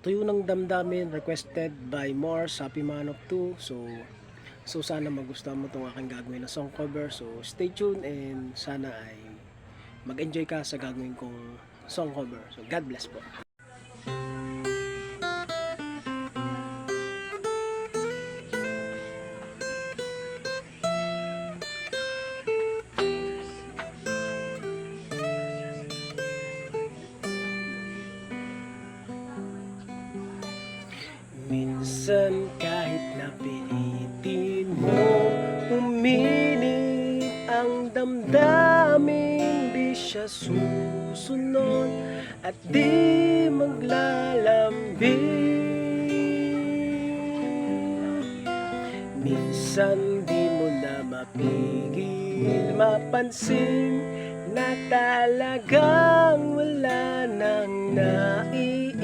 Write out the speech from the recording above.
Tuyo ng Damdamin requested by Mars Happy Man of 2. So sana magustuhan mo itong aking gagawin na song cover. So stay tuned and sana ay mag-enjoy ka sa gagawin kong song cover. So God bless po. Minsan kahit napilitin mo uminit ang damdamin, di siya susunod at di maglalambing. Minsan di mo na mapigil mapansin na talagang wala nang naiiwan.